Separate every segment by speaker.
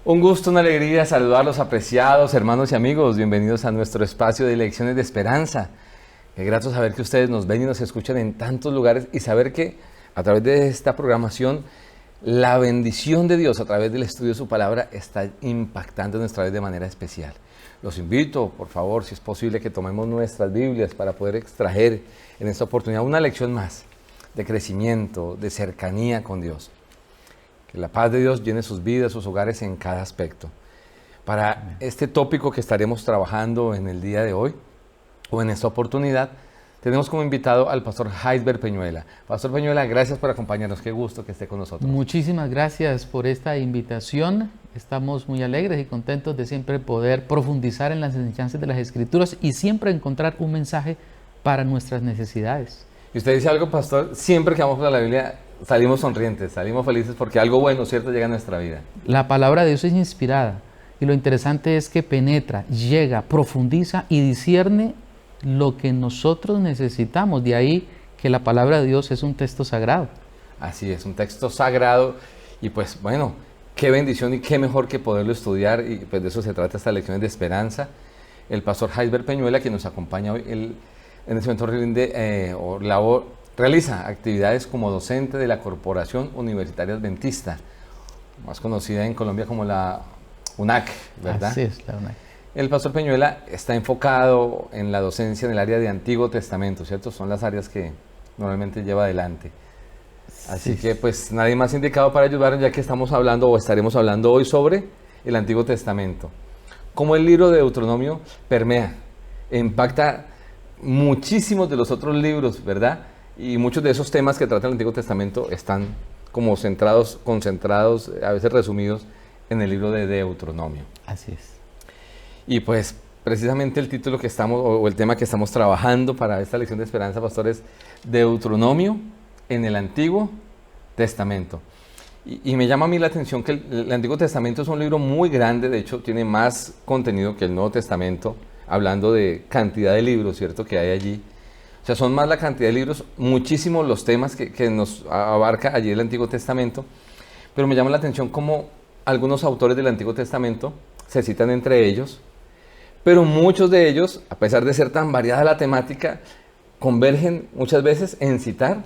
Speaker 1: Un gusto, una alegría saludarlos, apreciados hermanos y amigos. Bienvenidos a nuestro espacio de Lecciones de Esperanza. Qué grato saber que ustedes nos ven y nos escuchan en tantos lugares y saber que a través de esta programación la bendición de Dios a través del estudio de su palabra está impactando nuestra vida de manera especial. Los invito, por favor, si es posible, que tomemos nuestras Biblias para poder extraer en esta oportunidad una lección más de crecimiento, de cercanía con Dios. Que la paz de Dios llene sus vidas, sus hogares en cada aspecto. Para este tópico que estaremos trabajando en el día de hoy, o en esta oportunidad, tenemos como invitado al pastor Heisber Peñuela. Pastor Peñuela, gracias por acompañarnos. Qué gusto que esté con nosotros.
Speaker 2: Muchísimas gracias por esta invitación. Estamos muy alegres y contentos de siempre poder profundizar en las enseñanzas de las Escrituras y siempre encontrar un mensaje para nuestras necesidades.
Speaker 1: Y usted dice algo, pastor, siempre que vamos a la Biblia salimos sonrientes, salimos felices porque algo bueno, cierto, llega a nuestra vida.
Speaker 2: La palabra de Dios es inspirada y lo interesante es que penetra, llega, profundiza y discierne lo que nosotros necesitamos. De ahí que la palabra de Dios es un texto sagrado.
Speaker 1: Así es, un texto sagrado y pues bueno, qué bendición y qué mejor que poderlo estudiar y pues de eso se trata estas lecciones de esperanza. El pastor Heisber Peñuela, que nos acompaña hoy, en este momento realiza actividades como docente de la Corporación Universitaria Adventista, más conocida en Colombia como la UNAC, ¿verdad?
Speaker 2: Así es, la UNAC.
Speaker 1: El pastor Peñuela está enfocado en la docencia en el área de Antiguo Testamento, ¿cierto? Son las áreas que normalmente lleva adelante. Así que pues nadie más indicado para ayudar, ya que estamos hablando o estaremos hablando hoy sobre el Antiguo Testamento. Cómo el libro de Deuteronomio permea, impacta muchísimos de los otros libros, ¿verdad? Y muchos de esos temas que trata el Antiguo Testamento están como concentrados, a veces resumidos, en el libro de Deuteronomio.
Speaker 2: Así es.
Speaker 1: Y pues precisamente el título que estamos, o el tema que estamos trabajando para esta lección de esperanza, pastor, es Deuteronomio en el Antiguo Testamento. Y me llama a mí la atención que el Antiguo Testamento es un libro muy grande, de hecho tiene más contenido que el Nuevo Testamento, hablando de cantidad de libros, ¿cierto?, que hay allí. O sea, son más la cantidad de libros, muchísimos los temas que nos abarca allí el Antiguo Testamento, pero me llama la atención cómo algunos autores del Antiguo Testamento se citan entre ellos, pero muchos de ellos, a pesar de ser tan variada la temática, convergen muchas veces en citar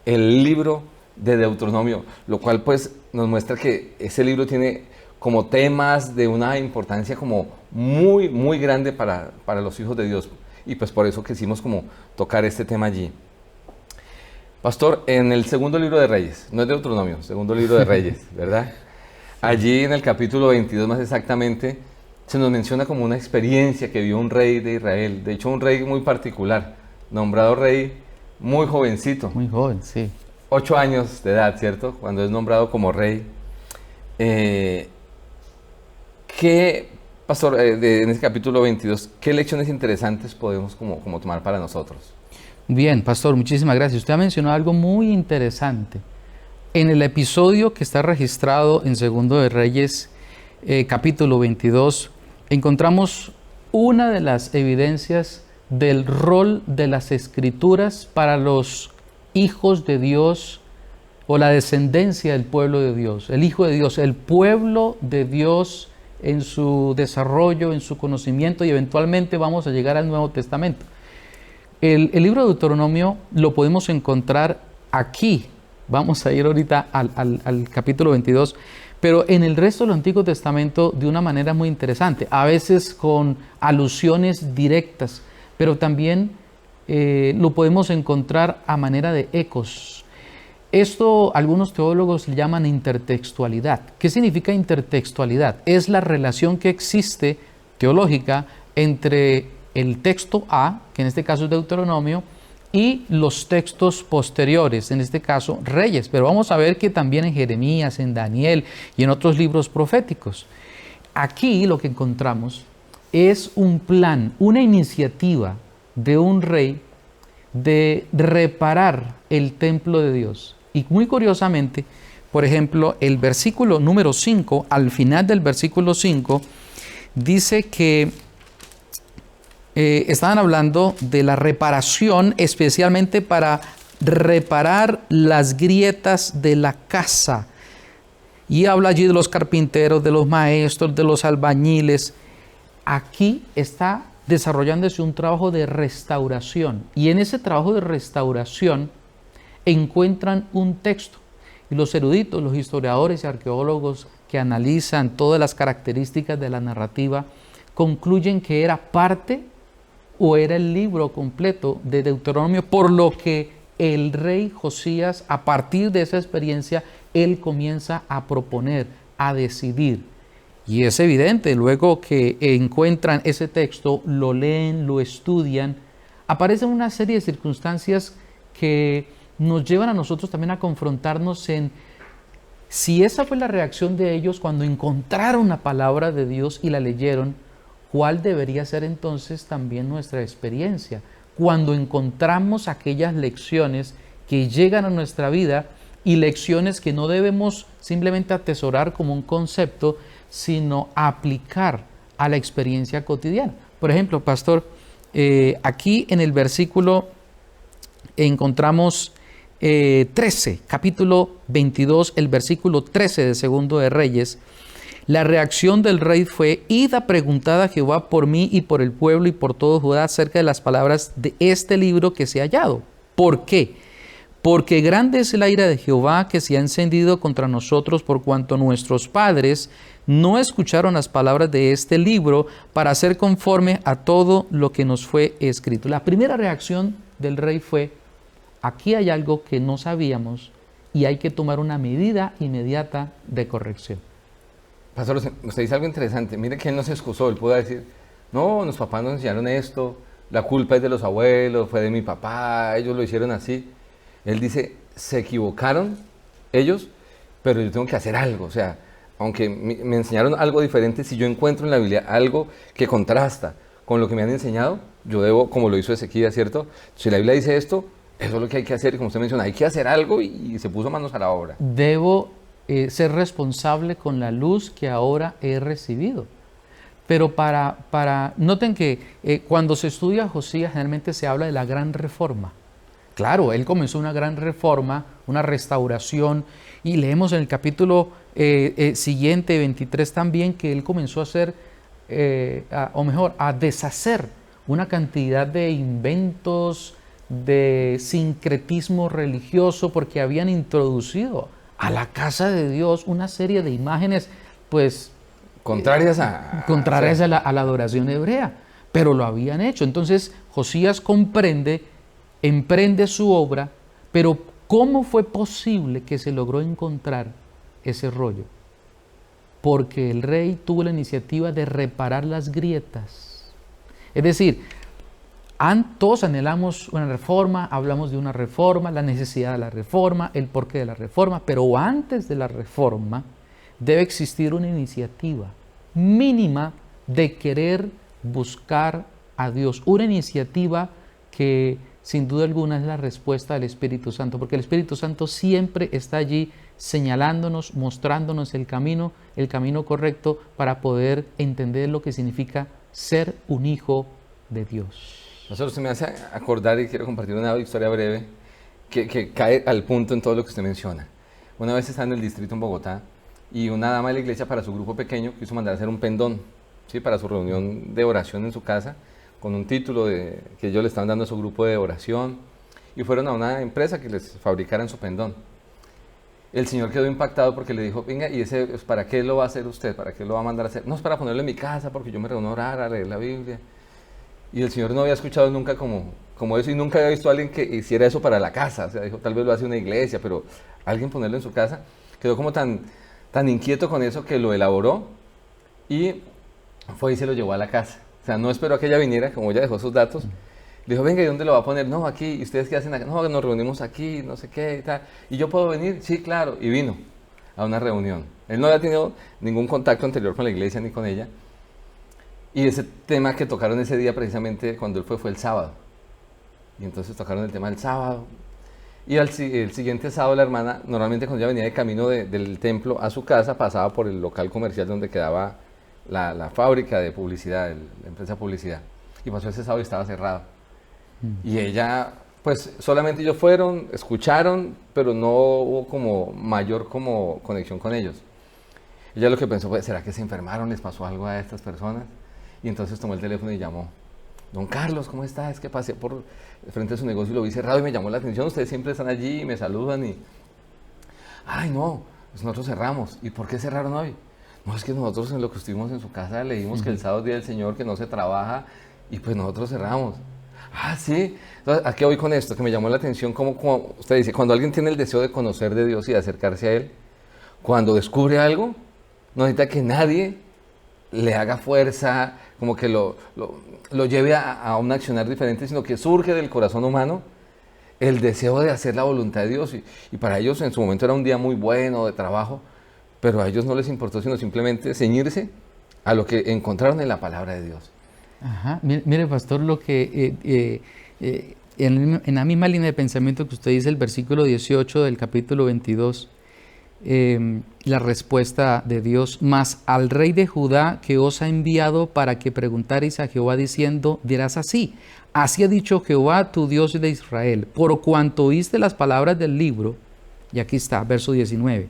Speaker 1: el libro de Deuteronomio, lo cual pues nos muestra que ese libro tiene como temas de una importancia como muy, muy grande para los hijos de Dios. Y pues por eso quisimos como tocar este tema allí. Pastor, en el segundo libro de Reyes, no es Deuteronomio, segundo libro de Reyes, ¿verdad? Allí en el capítulo 22 más exactamente, se nos menciona como una experiencia que vio un rey de Israel. De hecho, un rey muy particular, nombrado rey muy jovencito.
Speaker 2: Muy joven, sí.
Speaker 1: 8 años de edad, ¿cierto? Cuando es nombrado como rey. Pastor, en ese capítulo 22, ¿qué lecciones interesantes podemos como tomar para nosotros?
Speaker 2: Bien, pastor, muchísimas gracias. Usted ha mencionado algo muy interesante. En el episodio que está registrado en Segundo de Reyes, capítulo 22, encontramos una de las evidencias del rol de las Escrituras para los hijos de Dios o la descendencia del pueblo de Dios, el Hijo de Dios, el pueblo de Dios en su desarrollo, en su conocimiento, y eventualmente vamos a llegar al Nuevo Testamento. El libro de Deuteronomio lo podemos encontrar aquí. Vamos a ir ahorita al capítulo 22, pero en el resto del Antiguo Testamento de una manera muy interesante, a veces con alusiones directas, pero también lo podemos encontrar a manera de ecos. Esto algunos teólogos le llaman intertextualidad. ¿Qué significa intertextualidad? Es la relación que existe teológica entre el texto A, que en este caso es Deuteronomio, y los textos posteriores, en este caso Reyes. Pero vamos a ver que también en Jeremías, en Daniel y en otros libros proféticos. Aquí lo que encontramos es un plan, una iniciativa de un rey de reparar el templo de Dios. Y muy curiosamente, por ejemplo, el versículo número 5, al final del versículo 5, dice que estaban hablando de la reparación, especialmente para reparar las grietas de la casa. Y habla allí de los carpinteros, de los maestros, de los albañiles. Aquí está desarrollándose un trabajo de restauración. Y en ese trabajo de restauración encuentran un texto. Y los eruditos, los historiadores y arqueólogos que analizan todas las características de la narrativa, concluyen que era parte o era el libro completo de Deuteronomio, por lo que el rey Josías, a partir de esa experiencia, él comienza a proponer, a decidir. Y es evidente, luego que encuentran ese texto, lo leen, lo estudian, aparecen una serie de circunstancias que nos llevan a nosotros también a confrontarnos en si esa fue la reacción de ellos cuando encontraron la palabra de Dios y la leyeron, ¿cuál debería ser entonces también nuestra experiencia? Cuando encontramos aquellas lecciones que llegan a nuestra vida y lecciones que no debemos simplemente atesorar como un concepto, sino aplicar a la experiencia cotidiana. Por ejemplo, pastor, aquí en el versículo encontramos 13, capítulo 22, el versículo 13 de Segundo de Reyes. La reacción del rey fue: id a preguntad a Jehová por mí y por el pueblo y por todo Judá acerca de las palabras de este libro que se ha hallado. ¿Por qué? Porque grande es la ira de Jehová que se ha encendido contra nosotros, por cuanto nuestros padres no escucharon las palabras de este libro para hacer conforme a todo lo que nos fue escrito. La primera reacción del rey fue: aquí hay algo que no sabíamos y hay que tomar una medida inmediata de corrección.
Speaker 1: Pastor, usted dice algo interesante. Mire que él no se excusó. Él pudo decir, no, los papás nos enseñaron esto, la culpa es de los abuelos, fue de mi papá, ellos lo hicieron así. Él dice, se equivocaron ellos, pero yo tengo que hacer algo. O sea, aunque me enseñaron algo diferente, si yo encuentro en la Biblia algo que contrasta con lo que me han enseñado, yo debo, como lo hizo Ezequías, ¿cierto? Si la Biblia dice esto, eso es lo que hay que hacer. Y como usted menciona, hay que hacer algo, y se puso manos a la obra.
Speaker 2: Debo ser responsable con la luz que ahora he recibido. Pero noten que cuando se estudia Josías, generalmente se habla de la gran reforma. Claro, él comenzó una gran reforma, una restauración, y leemos en el capítulo siguiente, 23 también, que él comenzó a hacer, a deshacer una cantidad de inventos, de sincretismo religioso, porque habían introducido a la casa de Dios una serie de imágenes, pues, contrarias a la adoración hebrea, pero lo habían hecho. Entonces Josías emprende su obra, pero ¿cómo fue posible que se logró encontrar ese rollo? Porque el rey tuvo la iniciativa de reparar las grietas. Es decir, todos anhelamos una reforma, hablamos de una reforma, la necesidad de la reforma, el porqué de la reforma, pero antes de la reforma debe existir una iniciativa mínima de querer buscar a Dios, una iniciativa que sin duda alguna es la respuesta del Espíritu Santo, porque el Espíritu Santo siempre está allí señalándonos, mostrándonos el camino correcto para poder entender lo que significa ser un hijo de Dios.
Speaker 1: Nosotros se me hace acordar, y quiero compartir una historia breve que cae al punto en todo lo que usted menciona. Una vez estaba en el distrito en Bogotá y una dama de la iglesia, para su grupo pequeño, quiso mandar a hacer un pendón, ¿sí? Para su reunión de oración en su casa, con un título que ellos le estaban dando a su grupo de oración, y fueron a una empresa que les fabricaran su pendón. El señor quedó impactado porque le dijo, venga, ¿y ese para qué lo va a hacer usted? ¿Para qué lo va a mandar a hacer? No, es para ponerlo en mi casa porque yo me reúno a orar, a leer la Biblia. Y el señor no había escuchado nunca como eso, y nunca había visto a alguien que hiciera eso para la casa. O sea, dijo, tal vez lo hace una iglesia, pero alguien ponerlo en su casa. Quedó como tan inquieto con eso que lo elaboró y fue y se lo llevó a la casa. O sea, no esperó a que ella viniera, como ella dejó sus datos. Le dijo, venga, ¿y dónde lo va a poner? No, aquí. ¿Y ustedes qué hacen acá? No, nos reunimos aquí, no sé qué y tal. ¿Y yo puedo venir? Sí, claro. Y vino a una reunión. Él no había tenido ningún contacto anterior con la iglesia ni con ella. Y ese tema que tocaron ese día, precisamente cuando él fue el sábado. Y entonces tocaron el tema del sábado. Y el siguiente sábado la hermana, normalmente cuando ella venía de camino del templo a su casa, pasaba por el local comercial donde quedaba la fábrica de publicidad, la empresa de publicidad. y pasó ese sábado y estaba cerrado. Y ella, pues solamente ellos fueron, escucharon, pero no hubo como mayor como conexión con ellos. Ella lo que pensó fue, ¿será que se enfermaron? ¿Les pasó algo a estas personas? Y entonces tomó el teléfono y llamó. Don Carlos, ¿cómo está? Es que pasé por frente de su negocio y lo vi cerrado y me llamó la atención. Ustedes siempre están allí y me saludan y... Ay, no, pues nosotros cerramos. ¿Y por qué cerraron hoy? No, es que nosotros en lo que estuvimos en su casa leímos que el sábado es día del Señor, que no se trabaja y pues nosotros cerramos. Ah, sí. Entonces, ¿a qué voy con esto? Que me llamó la atención como usted dice, cuando alguien tiene el deseo de conocer de Dios y de acercarse a Él, cuando descubre algo, no necesita que nadie le haga fuerza, como que lo lleve a un accionar diferente, sino que surge del corazón humano el deseo de hacer la voluntad de Dios. Y para ellos en su momento era un día muy bueno de trabajo, pero a ellos no les importó sino simplemente ceñirse a lo que encontraron en la palabra de Dios.
Speaker 2: Ajá. Mire, pastor, lo que en la misma línea de pensamiento que usted dice, el versículo 18 del capítulo 22, la respuesta de Dios: mas al rey de Judá que os ha enviado para que preguntaréis a Jehová diciendo, dirás así: así ha dicho Jehová tu Dios de Israel, por cuanto oíste las palabras del libro, y aquí está, verso 19,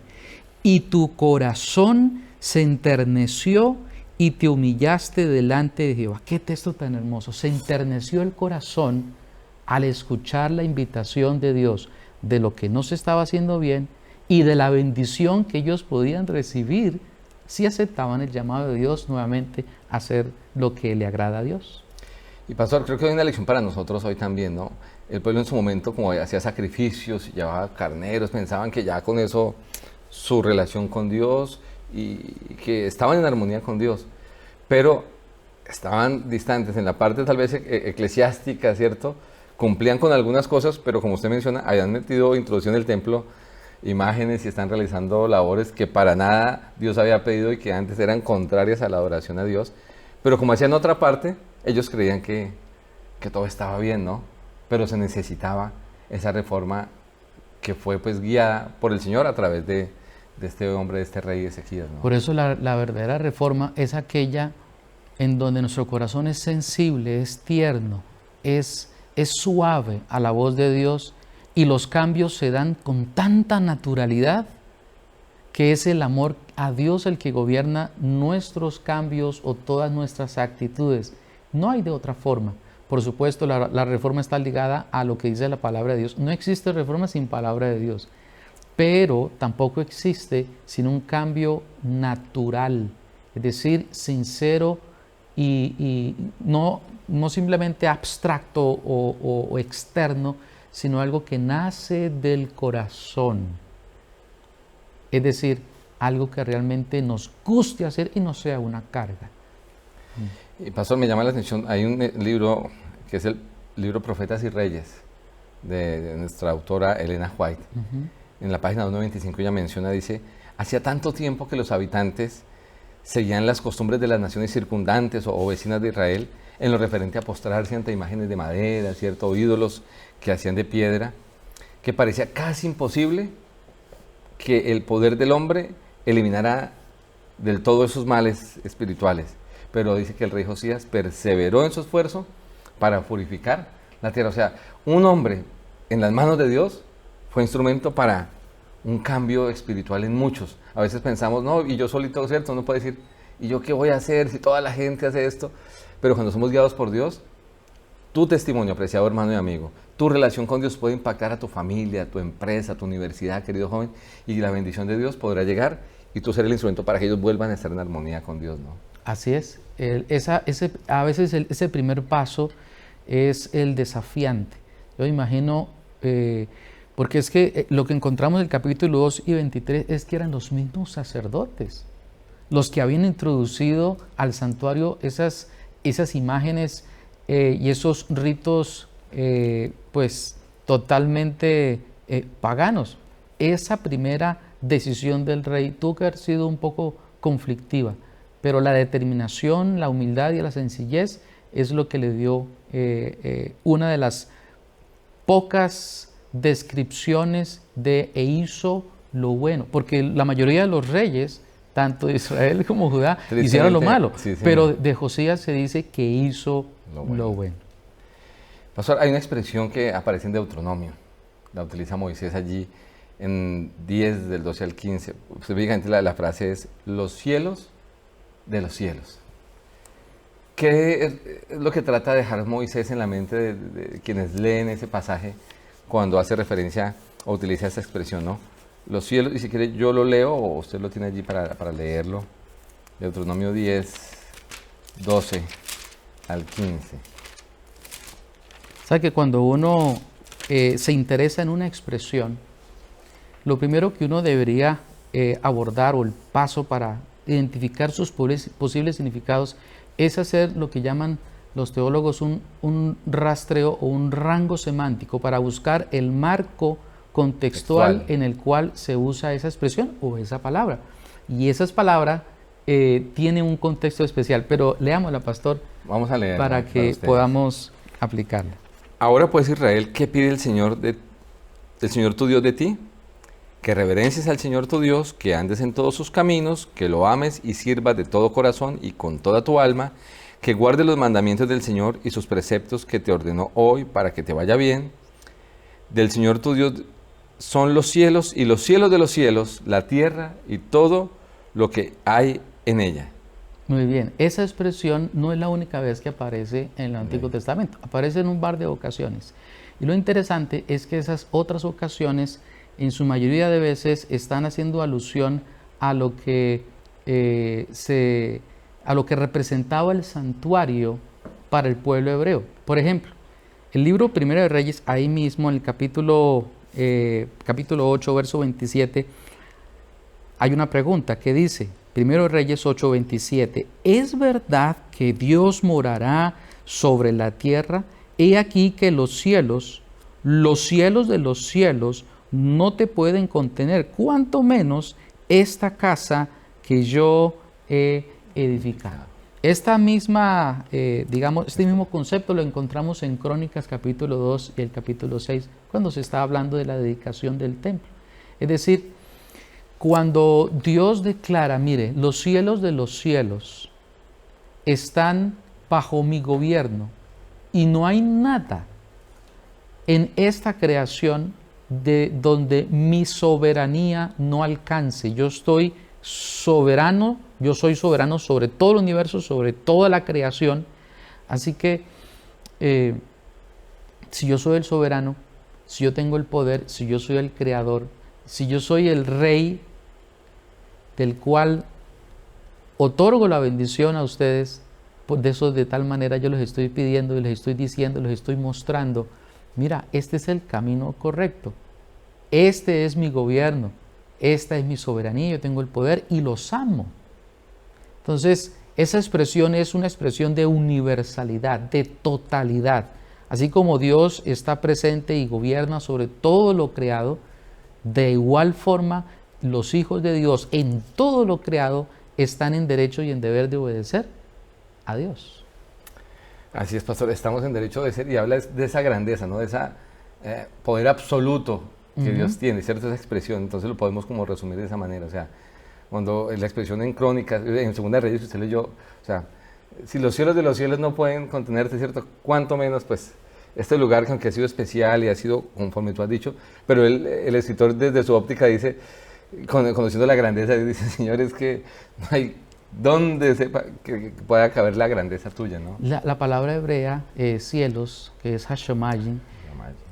Speaker 2: y tu corazón se enterneció y te humillaste delante de Jehová. Qué texto tan hermoso. Se enterneció el corazón al escuchar la invitación de Dios de lo que no se estaba haciendo bien y de la bendición que ellos podían recibir si aceptaban el llamado de Dios nuevamente a hacer lo que le agrada a Dios.
Speaker 1: Y pastor, creo que hay una lección para nosotros hoy también, ¿no? El pueblo en su momento, como hacía sacrificios, llevaba carneros, pensaban que ya con eso su relación con Dios y que estaban en armonía con Dios, pero estaban distantes en la parte tal vez eclesiástica, ¿cierto? Cumplían con algunas cosas, pero como usted menciona, habían introducido en el templo imágenes y están realizando labores que para nada Dios había pedido y que antes eran contrarias a la adoración a Dios. Pero como hacían otra parte, ellos creían que todo estaba bien, ¿no? Pero se necesitaba esa reforma que fue pues guiada por el Señor a través de este hombre, de este rey Ezequías, ¿no?
Speaker 2: Por eso la verdadera reforma es aquella en donde nuestro corazón es sensible, es tierno, es suave a la voz de Dios, y los cambios se dan con tanta naturalidad que es el amor a Dios el que gobierna nuestros cambios o todas nuestras actitudes. No hay de otra forma. Por supuesto, la reforma está ligada a lo que dice la palabra de Dios. No existe reforma sin palabra de Dios, pero tampoco existe sin un cambio natural, es decir, sincero y no simplemente abstracto o externo, sino algo que nace del corazón. Es decir, algo que realmente nos guste hacer y no sea una carga.
Speaker 1: Y pastor, me llama la atención, hay un libro que es el libro Profetas y Reyes de nuestra autora Elena White. En la página 125 ella menciona, dice: hacía tanto tiempo que los habitantes seguían las costumbres de las naciones circundantes o vecinas de Israel en lo referente a postrarse ante imágenes de madera, ¿cierto? O ídolos que hacían de piedra, que parecía casi imposible que el poder del hombre eliminara del todo esos males espirituales. Pero dice que el rey Josías perseveró en su esfuerzo para purificar la tierra. O sea, un hombre en las manos de Dios fue instrumento para un cambio espiritual en muchos. A veces pensamos, no, y yo solito, ¿cierto? Uno puede decir, ¿y yo qué voy a hacer si toda la gente hace esto? Pero cuando somos guiados por Dios, tu testimonio, apreciado hermano y amigo, tu relación con Dios puede impactar a tu familia, a tu empresa, a tu universidad, querido joven, y la bendición de Dios podrá llegar y tú ser el instrumento para que ellos vuelvan a estar en armonía con Dios, ¿no?
Speaker 2: Así es. A veces ese primer paso es el desafiante. Yo imagino, porque es que lo que encontramos en el capítulo 2 y 23 es que eran los mismos sacerdotes los que habían introducido al santuario esas imágenes y esos ritos pues totalmente paganos. Esa primera decisión del rey tuvo que haber sido un poco conflictiva, pero la determinación, la humildad y la sencillez es lo que le dio una de las pocas descripciones de e hizo lo bueno, porque la mayoría de los reyes tanto Israel como Judá hicieron lo malo,
Speaker 1: sí, sí.
Speaker 2: pero de Josías se dice que hizo lo bueno.
Speaker 1: Pastor, hay una expresión que aparece en Deuteronomio, la utiliza Moisés allí en 10 del 12 al 15. Específicamente la frase es los cielos de los cielos. ¿Qué es lo que trata de dejar Moisés en la mente de quienes leen ese pasaje cuando hace referencia o utiliza esta expresión, ¿no? Los cielos, y si quiere yo lo leo o usted lo tiene allí para leerlo. Deuteronomio 10, 12 al 15.
Speaker 2: ¿Sabe que cuando uno se interesa en una expresión, lo primero que uno debería abordar o el paso para identificar sus posibles significados es hacer lo que llaman los teólogos un rastreo o un rango semántico para buscar el marco contextual en el cual se usa esa expresión o esa palabra. Y esa palabra tiene un contexto especial, pero leámosla, pastor,
Speaker 1: vamos a leer
Speaker 2: para que podamos aplicarla.
Speaker 1: Ahora pues, Israel, ¿qué pide el Señor tu Dios de ti? Que reverencies al Señor tu Dios, que andes en todos sus caminos, que lo ames y sirvas de todo corazón y con toda tu alma, que guardes los mandamientos del Señor y sus preceptos que te ordenó hoy para que te vaya bien. Del Señor tu Dios son los cielos y los cielos de los cielos, la tierra y todo lo que hay en ella.
Speaker 2: Muy bien, esa expresión no es la única vez que aparece en el Antiguo Testamento, aparece en un par de ocasiones. Y lo interesante es que esas otras ocasiones, en su mayoría de veces, están haciendo alusión a lo que representaba el santuario para el pueblo hebreo. Por ejemplo, el libro Primero de Reyes, ahí mismo en el capítulo 8, verso 27, hay una pregunta que dice, Primero de Reyes 8, 27, ¿es verdad que Dios morará sobre la tierra? He aquí que los cielos de los cielos, no te pueden contener, cuanto menos esta casa que yo he edificado. Esta misma, este mismo concepto lo encontramos en Crónicas capítulo 2 y el capítulo 6, cuando se está hablando de la dedicación del templo. Es decir, cuando Dios declara, mire, los cielos de los cielos están bajo mi gobierno y no hay nada en esta creación de donde mi soberanía no alcance. Yo soy soberano sobre todo el universo, sobre toda la creación. Así que si yo soy el soberano, si yo tengo el poder, si yo soy el creador, si yo soy el rey del cual otorgo la bendición a ustedes, de eso de tal manera yo les estoy pidiendo y les estoy diciendo, les estoy mostrando, mira, este es el camino correcto, este es mi gobierno, esta es mi soberanía, yo tengo el poder y los amo. Entonces, esa expresión es una expresión de universalidad, de totalidad. Así como Dios está presente y gobierna sobre todo lo creado, de igual forma los hijos de Dios en todo lo creado están en derecho y en deber de obedecer a Dios.
Speaker 1: Así es, pastor, estamos en derecho de ser y habla de esa grandeza, ¿no? De ese poder absoluto que Dios tiene, ¿cierto? Esa expresión, entonces lo podemos como resumir de esa manera, o sea, cuando la expresión en Crónicas, en Segunda de Reyes, usted leyó, o sea, si los cielos de los cielos no pueden contenerte, ¿cierto? Cuánto menos, pues, este lugar que aunque ha sido especial y ha sido, conforme tú has dicho, pero el escritor desde su óptica dice, conociendo la grandeza, dice, Señor, es que no hay donde sepa que pueda caber la grandeza tuya, ¿no?
Speaker 2: La palabra hebrea, cielos, que es Hashemayim,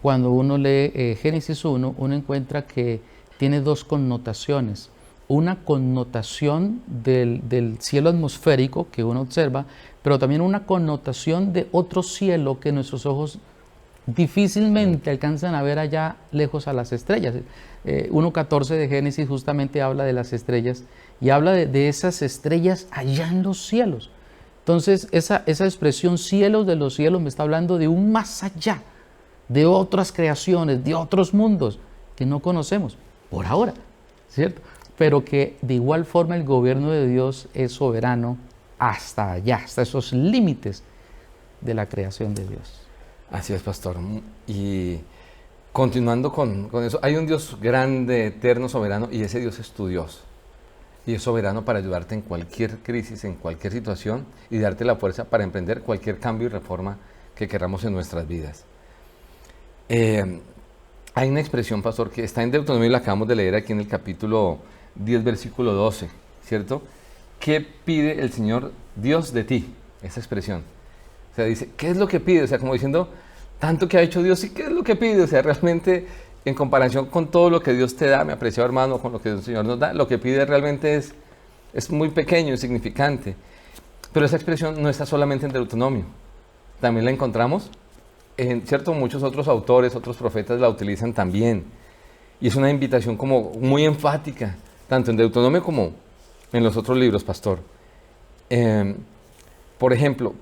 Speaker 2: cuando uno lee Génesis 1, uno encuentra que tiene dos connotaciones. Una connotación del cielo atmosférico que uno observa, pero también una connotación de otro cielo que nuestros ojos difícilmente alcanzan a ver allá lejos a las estrellas. 1.14 de Génesis justamente habla de las estrellas y habla de esas estrellas allá en los cielos. Entonces esa expresión cielos de los cielos me está hablando de un más allá, de otras creaciones, de otros mundos que no conocemos por ahora, ¿cierto? Pero que de igual forma el gobierno de Dios es soberano hasta allá, hasta esos límites de la creación de Dios.
Speaker 1: Así es, pastor. Y continuando con eso, hay un Dios grande, eterno, soberano, y ese Dios es tu Dios. y es soberano para ayudarte en cualquier crisis, en cualquier situación y darte la fuerza para emprender cualquier cambio y reforma que queramos en nuestras vidas. Hay una expresión, pastor, que está en Deuteronomio y la acabamos de leer aquí en el capítulo 10, versículo 12, ¿cierto? ¿Qué pide el Señor Dios de ti? Esa expresión. O sea, dice, ¿qué es lo que pide? O sea, como diciendo, tanto que ha hecho Dios, ¿y qué es lo que pide? O sea, realmente, en comparación con todo lo que Dios te da, mi apreciado hermano, con lo que el Señor nos da, lo que pide realmente es muy pequeño, insignificante. Pero esa expresión no está solamente en Deuteronomio. También la encontramos en, ¿cierto? Muchos otros autores, otros profetas la utilizan también. Y es una invitación como muy enfática, tanto en Deuteronomio como en los otros libros, pastor. Por ejemplo,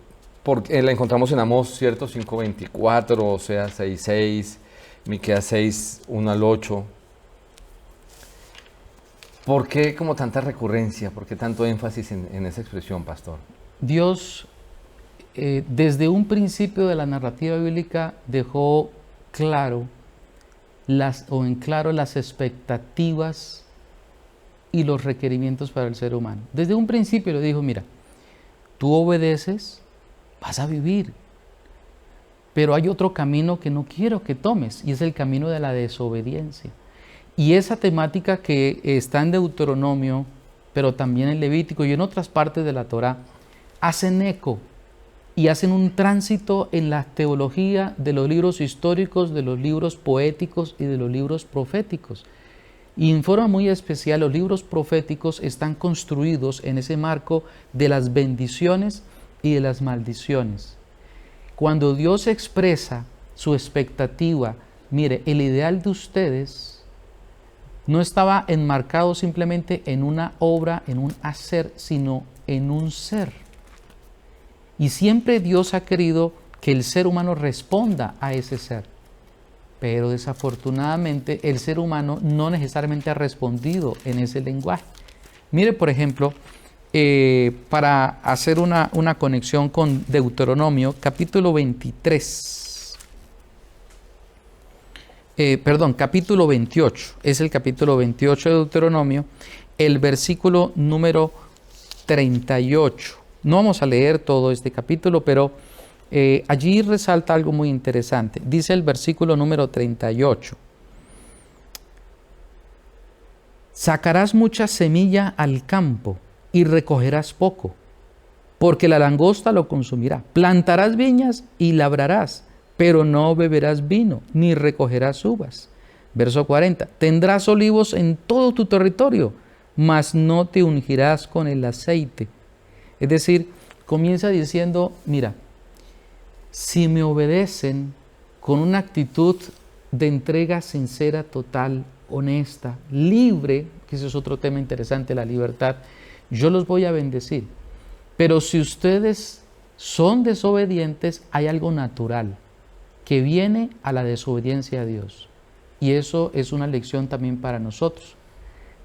Speaker 1: la encontramos en Amós, ¿cierto? 5:24, Oseas 6:6, Miqueas 6, 1 al 8. ¿Por qué como tanta recurrencia? ¿Por qué tanto énfasis en esa expresión, pastor?
Speaker 2: Dios, desde un principio de la narrativa bíblica, dejó en claro las expectativas y los requerimientos para el ser humano. Desde un principio le dijo, mira, tú obedeces, vas a vivir, pero hay otro camino que no quiero que tomes, y es el camino de la desobediencia. Y esa temática que está en Deuteronomio, pero también en Levítico y en otras partes de la Torá, hacen eco y hacen un tránsito en la teología de los libros históricos, de los libros poéticos y de los libros proféticos. Y en forma muy especial, los libros proféticos están construidos en ese marco de las bendiciones y de las maldiciones. Cuando Dios expresa su expectativa, mire, el ideal de ustedes no estaba enmarcado simplemente en una obra, en un hacer, sino en un ser. Y siempre Dios ha querido que el ser humano responda a ese ser. Pero desafortunadamente el ser humano no necesariamente ha respondido en ese lenguaje. Mire, por ejemplo, para hacer una conexión con Deuteronomio, capítulo 23. Capítulo 28. Es el capítulo 28 de Deuteronomio, el versículo número 38. No vamos a leer todo este capítulo, pero allí resalta algo muy interesante. Dice el versículo número 38. Sacarás mucha semilla al campo y recogerás poco, porque la langosta lo consumirá. Plantarás viñas y labrarás, pero no beberás vino, ni recogerás uvas. Verso 40. Tendrás olivos en todo tu territorio, mas no te ungirás con el aceite. Es decir, comienza diciendo, mira, si me obedecen con una actitud de entrega sincera, total, honesta, libre, que ese es otro tema interesante, la libertad, yo los voy a bendecir. Pero si ustedes son desobedientes, hay algo natural que viene a la desobediencia a Dios. Y eso es una lección también para nosotros.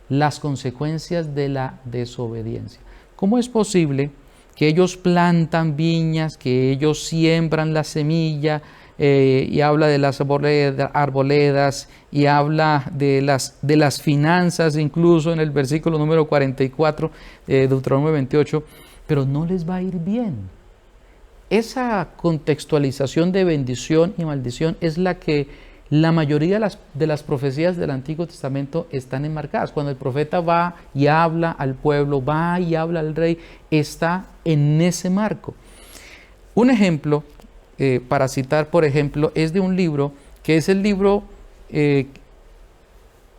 Speaker 2: Las consecuencias de la desobediencia. ¿Cómo es posible que ellos plantan viñas, que ellos siembran la semilla, y habla de las arboledas, y habla de las finanzas, incluso en el versículo número 44 de Deuteronomio 28, pero no les va a ir bien? Esa contextualización de bendición y maldición es la que la mayoría de las profecías del Antiguo Testamento están enmarcadas. Cuando el profeta va y habla al pueblo, va y habla al rey, está en ese marco. Un ejemplo, para citar, por ejemplo, es de un libro que es el libro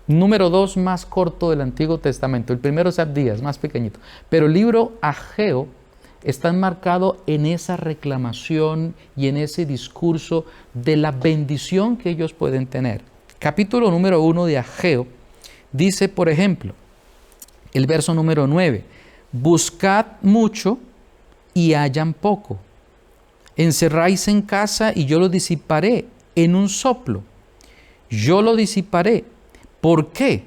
Speaker 2: número 2 más corto del Antiguo Testamento. El primero es Abdías, más pequeñito. Pero el libro Ageo está enmarcado en esa reclamación y en ese discurso de la bendición que ellos pueden tener. Capítulo número 1 de Ageo dice, por ejemplo, el verso número 9, buscad mucho y hallan poco. Encerráis en casa y yo lo disiparé en un soplo. Yo lo disiparé. ¿Por qué?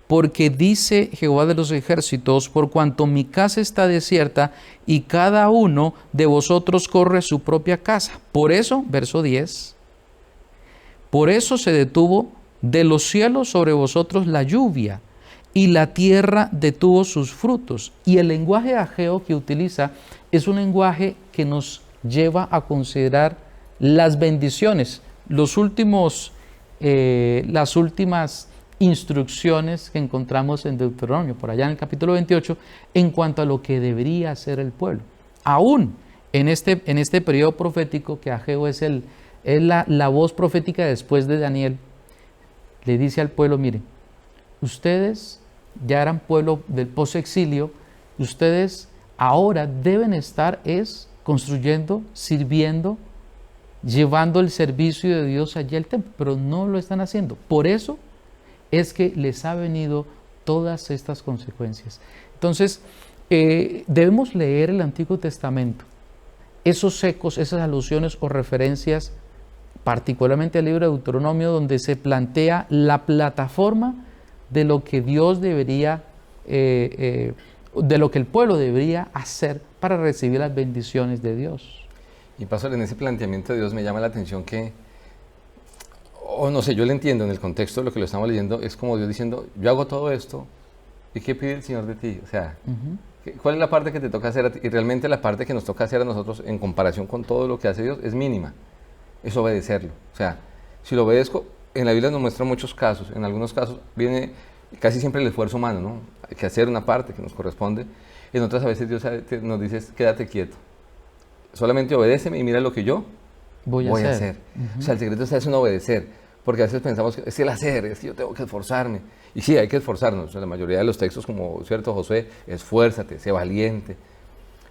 Speaker 2: Porque dice Jehová de los ejércitos, por cuanto mi casa está desierta y cada uno de vosotros corre su propia casa. Por eso, verso 10, por eso se detuvo de los cielos sobre vosotros la lluvia y la tierra detuvo sus frutos. Y el lenguaje ageo que utiliza es un lenguaje que nos lleva a considerar las bendiciones, las últimas instrucciones que encontramos en Deuteronomio, por allá en el capítulo 28, en cuanto a lo que debería hacer el pueblo. Aún en este periodo profético, que Ageo es la voz profética después de Daniel, le dice al pueblo: miren, ustedes ya eran pueblo del posexilio, ustedes ahora deben estar construyendo, sirviendo, llevando el servicio de Dios allí al templo, pero no lo están haciendo. Por eso es que les ha venido todas estas consecuencias. Entonces, debemos leer el Antiguo Testamento, esos ecos, esas alusiones o referencias, particularmente al libro de Deuteronomio, donde se plantea la plataforma de lo que Dios debería, de lo que el pueblo debería hacer para recibir las bendiciones de Dios.
Speaker 1: Y pastor, en ese planteamiento de Dios me llama la atención que, o no sé, yo le entiendo en el contexto de lo que lo estamos leyendo, es como Dios diciendo: yo hago todo esto, ¿y qué pide el Señor de ti? O sea, ¿cuál es la parte que te toca hacer a ti? Y realmente la parte que nos toca hacer a nosotros en comparación con todo lo que hace Dios es mínima, es obedecerlo. O sea, si lo obedezco, en la Biblia nos muestra muchos casos, en algunos casos viene casi siempre el esfuerzo humano, ¿no? Hay que hacer una parte que nos corresponde, en otras a veces Dios nos dice: quédate quieto, solamente obedéceme y mira lo que yo voy a hacer. O sea, el secreto está en obedecer, porque a veces pensamos que es el hacer, es que yo tengo que esforzarme. Y sí, hay que esforzarnos. O sea, la mayoría de los textos, como cierto Josué, esfuérzate, sé valiente.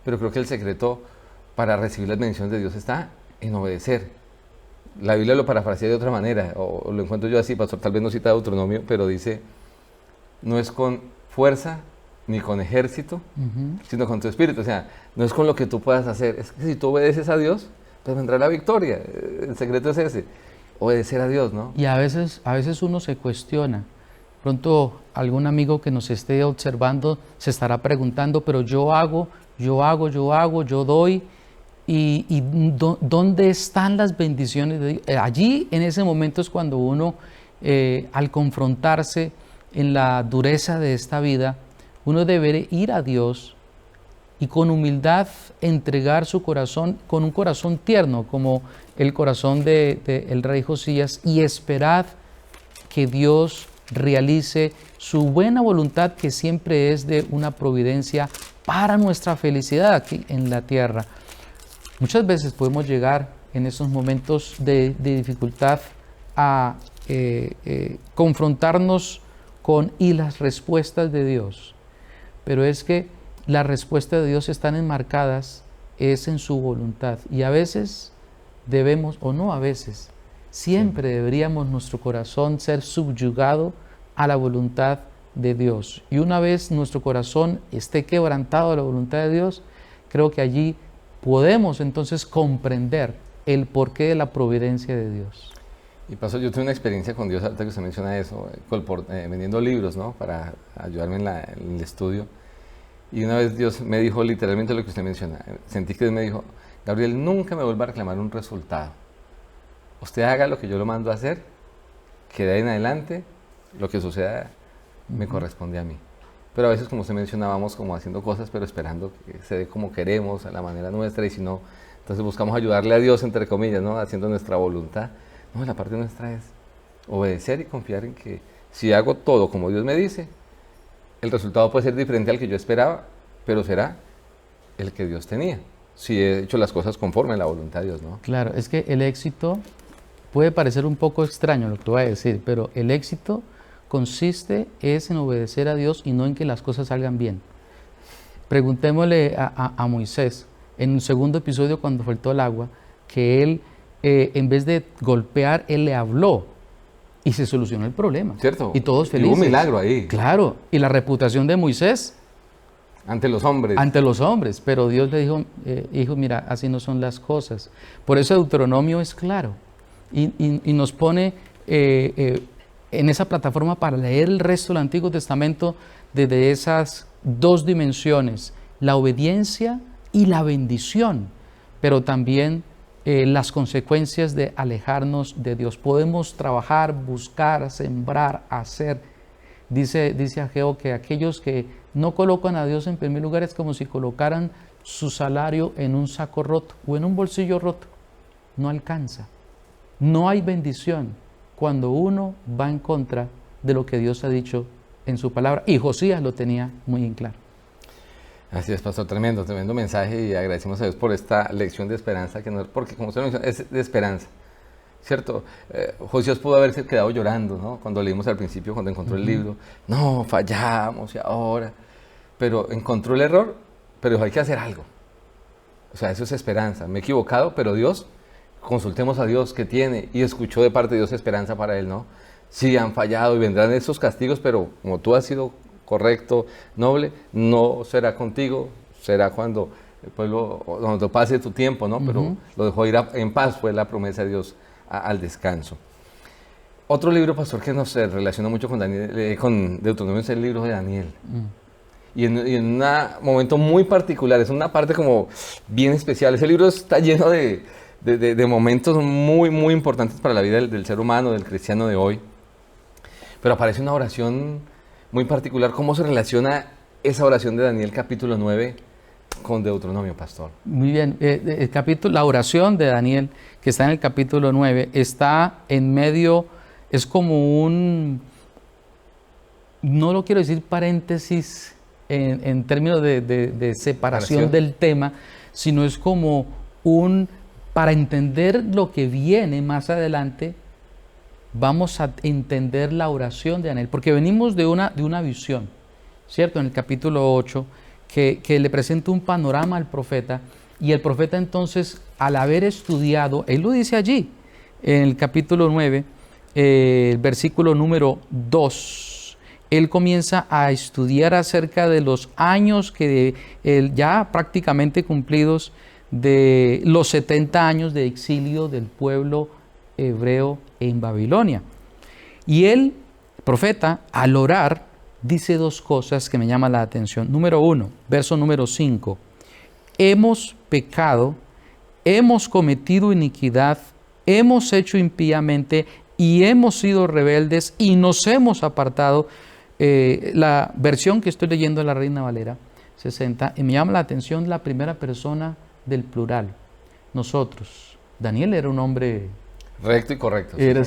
Speaker 1: Pero creo que el secreto para recibir las bendiciones de Dios está en obedecer. La Biblia lo parafrasea de otra manera, o lo encuentro yo así, pastor, tal vez no cita Deuteronomio, pero dice: no es con fuerza ni con ejército, sino con tu espíritu. O sea, no es con lo que tú puedas hacer, es que si tú obedeces a Dios, pues vendrá la victoria. El secreto es ese, obedecer a Dios, ¿no?
Speaker 2: Y a veces uno se cuestiona. Pronto algún amigo que nos esté observando se estará preguntando: pero yo doy, y ¿dónde están las bendiciones de Dios? Allí, en ese momento, es cuando uno, al confrontarse en la dureza de esta vida, uno debe ir a Dios y con humildad entregar su corazón, con un corazón tierno, como el corazón del rey Josías, y esperar que Dios realice su buena voluntad, que siempre es de una providencia para nuestra felicidad aquí en la tierra. Muchas veces podemos llegar en esos momentos de dificultad a confrontarnos con y las respuestas de Dios, pero es que las respuestas de Dios están enmarcadas es en su voluntad, y a veces debemos, o no a veces, siempre deberíamos nuestro corazón ser subyugado a la voluntad de Dios. Y una vez nuestro corazón esté quebrantado a la voluntad de Dios, creo que allí podemos entonces comprender el porqué de la providencia de Dios.
Speaker 1: Y pastor, yo tuve una experiencia con Dios, ahorita que usted menciona eso, vendiendo libros, ¿no? Para ayudarme en el estudio. Y una vez Dios me dijo literalmente lo que usted menciona. Sentí que Dios me dijo: Gabriel, nunca me vuelva a reclamar un resultado. Usted haga lo que yo lo mando a hacer, que de ahí en adelante lo que suceda me corresponde a mí. Pero a veces, como usted mencionaba, vamos como haciendo cosas, pero esperando que se dé como queremos, a la manera nuestra, y si no, entonces buscamos ayudarle a Dios, entre comillas, ¿no? Haciendo nuestra voluntad. No, la parte nuestra es obedecer y confiar en que si hago todo como Dios me dice, el resultado puede ser diferente al que yo esperaba, pero será el que Dios tenía, si he hecho las cosas conforme a la voluntad de Dios, ¿no?
Speaker 2: Claro, es que el éxito puede parecer un poco extraño lo que voy a decir, pero el éxito consiste en obedecer a Dios y no en que las cosas salgan bien. Preguntémosle a Moisés, en el segundo episodio, cuando faltó el agua, que él, en vez de golpear, él le habló y se solucionó el problema.
Speaker 1: ¿Cierto?
Speaker 2: Y todos felices.
Speaker 1: Y hubo un milagro ahí.
Speaker 2: Claro, y la reputación de Moisés
Speaker 1: ante los hombres.
Speaker 2: Ante los hombres, pero Dios le dijo: hijo, mira, así no son las cosas. Por eso Deuteronomio es claro y nos pone en esa plataforma para leer el resto del Antiguo Testamento desde esas dos dimensiones, la obediencia y la bendición, pero también las consecuencias de alejarnos de Dios. Podemos trabajar, buscar, sembrar, hacer, Dice Ageo que aquellos que no colocan a Dios en primer lugar es como si colocaran su salario en un saco roto o en un bolsillo roto. No alcanza. No hay bendición cuando uno va en contra de lo que Dios ha dicho en su palabra. Y Josías lo tenía muy en claro.
Speaker 1: Así es, pastor, tremendo mensaje, y agradecemos a Dios por esta lección de esperanza, porque como usted menciona, es de esperanza, ¿cierto? Josías pudo haberse quedado llorando, ¿no? Cuando leímos al principio, cuando encontró el libro, no, fallamos y ahora, pero encontró el error, pero dijo, hay que hacer algo. O sea, eso es esperanza. Me he equivocado, pero Dios, consultemos a Dios que tiene, y escuchó de parte de Dios esperanza para él, ¿no? Sí, han fallado y vendrán esos castigos, pero como tú has sido correcto, noble, no será contigo, será cuando el pueblo, cuando pase tu tiempo, ¿no? Pero lo dejó ir en paz, fue la promesa de Dios al descanso. Otro libro, pastor, que nos relaciona mucho con Deuteronomio es el libro de Daniel. Y en un momento muy particular, es una parte como bien especial. Ese libro está lleno de momentos muy, muy importantes para la vida del ser humano, del cristiano de hoy. Pero aparece una oración muy particular. ¿Cómo se relaciona esa oración de Daniel capítulo 9 con Deuteronomio, pastor?
Speaker 2: Muy bien, la oración de Daniel, que está en el capítulo 9, está en medio, es como no lo quiero decir paréntesis en términos de separación del tema, sino es como para entender lo que viene más adelante, vamos a entender la oración de Daniel, porque venimos de una visión, ¿cierto? En el capítulo 8, que le presenta un panorama al profeta, y el profeta entonces, al haber estudiado, él lo dice allí, en el capítulo 9, el versículo número 2, él comienza a estudiar acerca de los años ya prácticamente cumplidos, de los 70 años de exilio del pueblo hebreo en Babilonia. Y el profeta, al orar, dice dos cosas que me llaman la atención. Número 1, verso número 5. Hemos pecado, hemos cometido iniquidad, hemos hecho impíamente y hemos sido rebeldes y nos hemos apartado. La versión que estoy leyendo de la Reina Valera 60, y me llama la atención la primera persona del plural. Nosotros. Daniel era un hombre
Speaker 1: recto y correcto.
Speaker 2: Era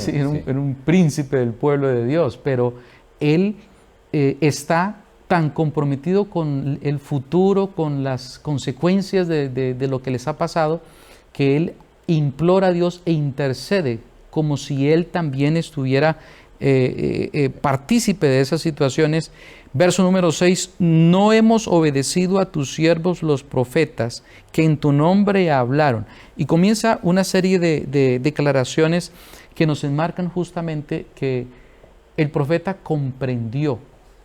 Speaker 2: un príncipe del pueblo de Dios, pero él está tan comprometido con el futuro, con las consecuencias de lo que les ha pasado, que él implora a Dios e intercede como si él también estuviera partícipe de esas situaciones. Verso número 6, no hemos obedecido a tus siervos los profetas que en tu nombre hablaron. Y comienza una serie de declaraciones que nos enmarcan justamente que el profeta comprendió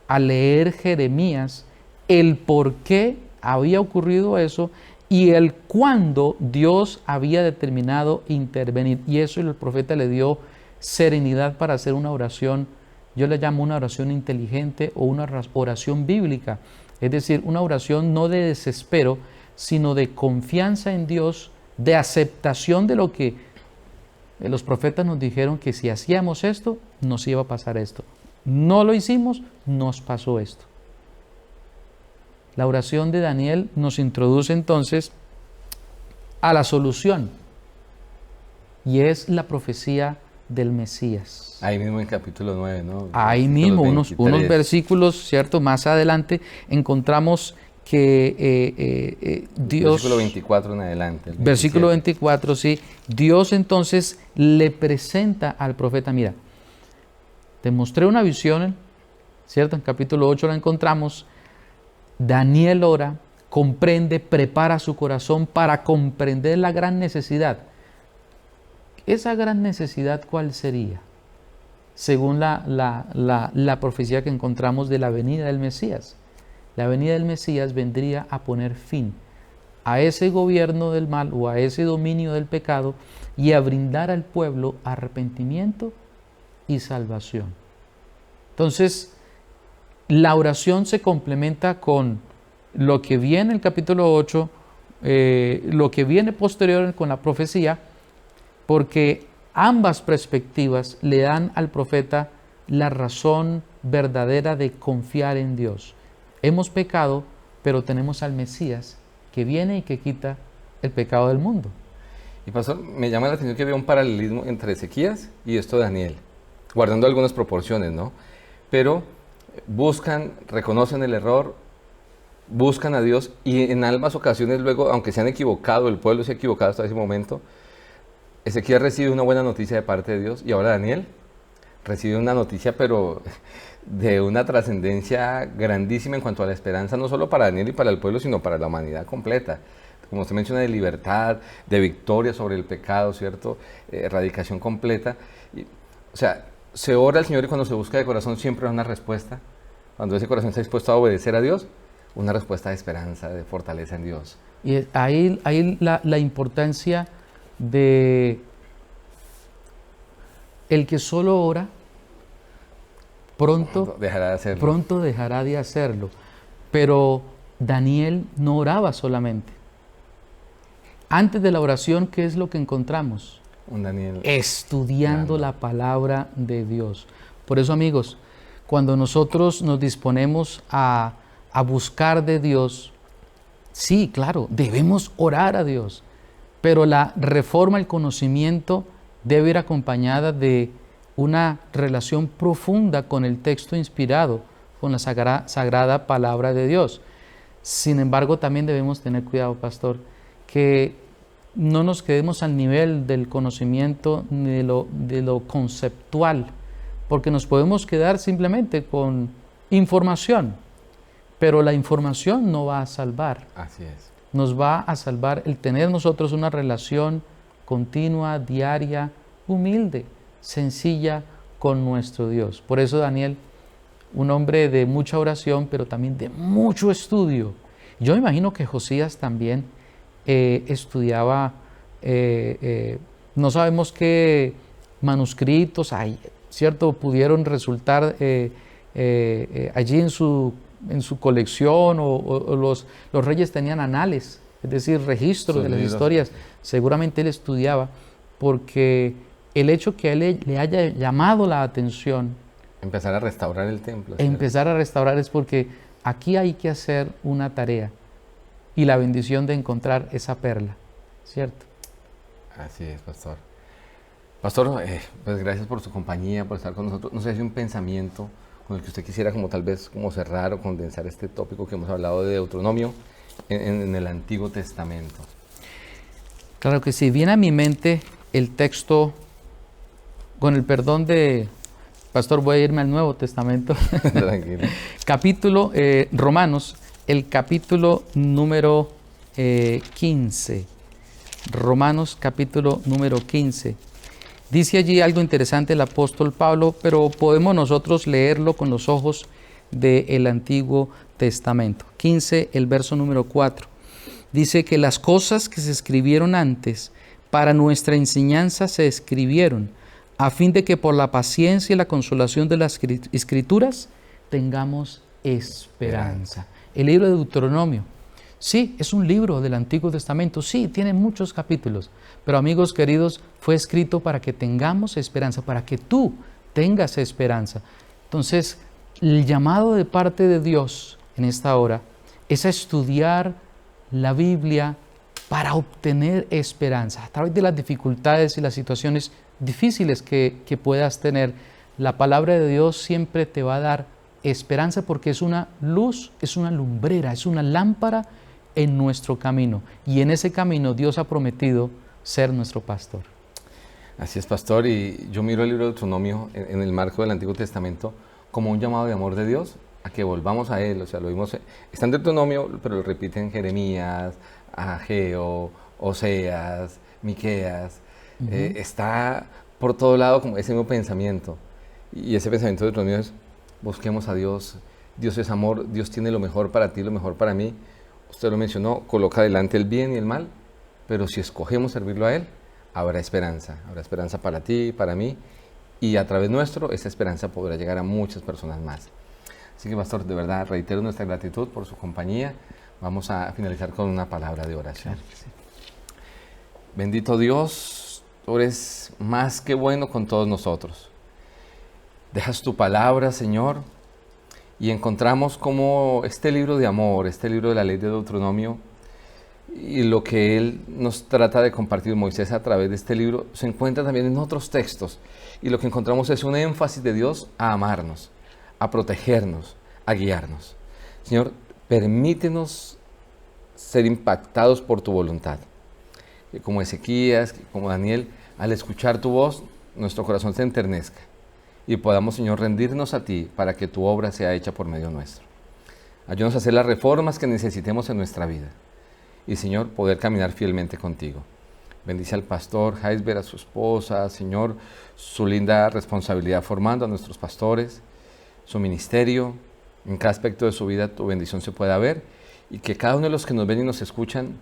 Speaker 2: al leer Jeremías el por qué había ocurrido eso y el cuándo Dios había determinado intervenir. Y eso el profeta le dio serenidad para hacer una oración. Yo le llamo una oración inteligente o una oración bíblica, es decir, una oración no de desespero, sino de confianza en Dios, de aceptación de lo que los profetas nos dijeron, que si hacíamos esto, nos iba a pasar esto. No lo hicimos, nos pasó esto. La oración de Daniel nos introduce entonces a la solución, y es la profecía del Mesías.
Speaker 1: Ahí mismo en capítulo 9, ¿no?
Speaker 2: Ahí mismo, unos versículos, ¿cierto? Más adelante encontramos que Dios...
Speaker 1: Versículo 24 en adelante.
Speaker 2: Versículo 24, sí. Dios entonces le presenta al profeta, mira, te mostré una visión, ¿cierto? En capítulo 8 la encontramos. Daniel ora, comprende, prepara su corazón para comprender la gran necesidad. ¿Esa gran necesidad cuál sería? Según la profecía que encontramos de la venida del Mesías. La venida del Mesías vendría a poner fin a ese gobierno del mal o a ese dominio del pecado y a brindar al pueblo arrepentimiento y salvación. Entonces, la oración se complementa con lo que viene en el capítulo 8, lo que viene posterior con la profecía, porque ambas perspectivas le dan al profeta la razón verdadera de confiar en Dios. Hemos pecado, pero tenemos al Mesías que viene y que quita el pecado del mundo.
Speaker 1: Y pastor, me llama la atención que veo un paralelismo entre Ezequías y esto de Daniel, guardando algunas proporciones, ¿no? Pero buscan, reconocen el error, buscan a Dios y en ambas ocasiones luego, aunque se han equivocado, el pueblo se ha equivocado hasta ese momento, Ezequías recibe una buena noticia de parte de Dios y ahora Daniel recibe una noticia pero de una trascendencia grandísima en cuanto a la esperanza, no solo para Daniel y para el pueblo, sino para la humanidad completa. Como usted menciona, de libertad, de victoria sobre el pecado, ¿cierto? Erradicación completa. Y, o sea, se ora al Señor y cuando se busca de corazón siempre hay una respuesta. Cuando ese corazón está dispuesto a obedecer a Dios, una respuesta de esperanza, de fortaleza en Dios.
Speaker 2: Y ahí la importancia de el que solo ora, pronto dejará de hacerlo. Pero Daniel no oraba solamente. Antes de la oración, ¿qué es lo que encontramos?
Speaker 1: Un Daniel
Speaker 2: estudiando la palabra de Dios. Por eso, amigos, cuando nosotros nos disponemos a buscar de Dios, sí, claro, debemos orar a Dios, pero la reforma, el conocimiento debe ir acompañada de una relación profunda con el texto inspirado, con la sagrada palabra de Dios. Sin embargo, también debemos tener cuidado, pastor, que no nos quedemos al nivel del conocimiento ni de lo conceptual, porque nos podemos quedar simplemente con información, pero la información no va a salvar.
Speaker 1: Así es.
Speaker 2: Nos va a salvar el tener nosotros una relación continua, diaria, humilde, sencilla con nuestro Dios. Por eso Daniel, un hombre de mucha oración, pero también de mucho estudio. Yo imagino que Josías también estudiaba, no sabemos qué manuscritos hay, ¿cierto? Pudieron resultar allí en su colección, o los reyes tenían anales, es decir, registros de las historias. Seguramente él estudiaba, porque el hecho que a él le haya llamado la atención,
Speaker 1: empezar a restaurar el templo.
Speaker 2: Empezar a restaurar es porque aquí hay que hacer una tarea y la bendición de encontrar esa perla, ¿cierto?
Speaker 1: Así es, pastor. Pastor, pues gracias por su compañía, por estar con nosotros. No sé si hay un pensamiento con el que usted quisiera como tal vez como cerrar o condensar este tópico que hemos hablado de Deuteronomio en el Antiguo Testamento.
Speaker 2: Claro que sí. Viene a mi mente el texto, con el perdón de pastor, voy a irme al Nuevo Testamento.
Speaker 1: Tranquilo.
Speaker 2: Capítulo, Romanos, el capítulo número 15. Romanos, capítulo número 15. Dice allí algo interesante el apóstol Pablo, pero podemos nosotros leerlo con los ojos del Antiguo Testamento. 15, el verso número 4. Dice que las cosas que se escribieron antes para nuestra enseñanza se escribieron, a fin de que por la paciencia y la consolación de las Escrituras tengamos esperanza. El libro de Deuteronomio, sí, es un libro del Antiguo Testamento, sí, tiene muchos capítulos, pero amigos queridos, fue escrito para que tengamos esperanza, para que tú tengas esperanza. Entonces, el llamado de parte de Dios en esta hora es a estudiar la Biblia para obtener esperanza. A través de las dificultades y las situaciones difíciles que puedas tener, la palabra de Dios siempre te va a dar esperanza, porque es una luz, es una lumbrera, es una lámpara en nuestro camino, y en ese camino Dios ha prometido ser nuestro pastor.
Speaker 1: Así es, pastor, y yo miro el libro de Deuteronomio en el marco del Antiguo Testamento como un llamado de amor de Dios a que volvamos a Él. O sea, lo vimos, está en Deuteronomio, pero lo repiten Jeremías, Ageo, Oseas, Miqueas. Está por todo lado como ese mismo pensamiento, y ese pensamiento de Deuteronomio es: busquemos a Dios. Dios es amor, Dios tiene lo mejor para ti, lo mejor para mí. Usted lo mencionó, coloca delante el bien y el mal, pero si escogemos servirlo a Él, habrá esperanza para ti, para mí, y a través nuestro esa esperanza podrá llegar a muchas personas más. Así que, pastor, de verdad reitero nuestra gratitud por su compañía. Vamos a finalizar con una palabra de oración.
Speaker 2: Claro que sí.
Speaker 1: Bendito Dios, tú eres más que bueno con todos nosotros. dejas tu palabra, Señor, y encontramos como este libro de amor, este libro de la ley de Deuteronomio, y lo que Él nos trata de compartir Moisés a través de este libro, se encuentra también en otros textos. Y lo que encontramos es un énfasis de Dios a amarnos, a protegernos, a guiarnos. Señor, permítenos ser impactados por tu voluntad. Que como Ezequías, como Daniel, al escuchar tu voz, nuestro corazón se enternezca y podamos, Señor, rendirnos a ti para que tu obra sea hecha por medio nuestro. Ayúdanos a hacer las reformas que necesitemos en nuestra vida y, Señor, poder caminar fielmente contigo. Bendice al pastor Heisberg, a su esposa, Señor, su linda responsabilidad formando a nuestros pastores, su ministerio, en cada aspecto de su vida tu bendición se pueda ver y que cada uno de los que nos ven y nos escuchan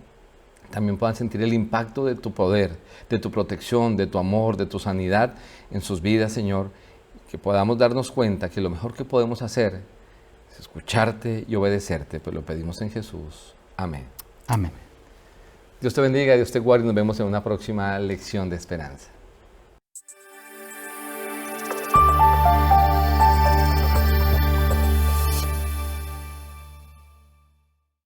Speaker 1: también puedan sentir el impacto de tu poder, de tu protección, de tu amor, de tu sanidad en sus vidas, Señor, que podamos darnos cuenta que lo mejor que podemos hacer es escucharte y obedecerte, pues lo pedimos en Jesús. Amén.
Speaker 2: Amén.
Speaker 1: Dios te bendiga, Dios te guarde y nos vemos en una próxima lección de esperanza.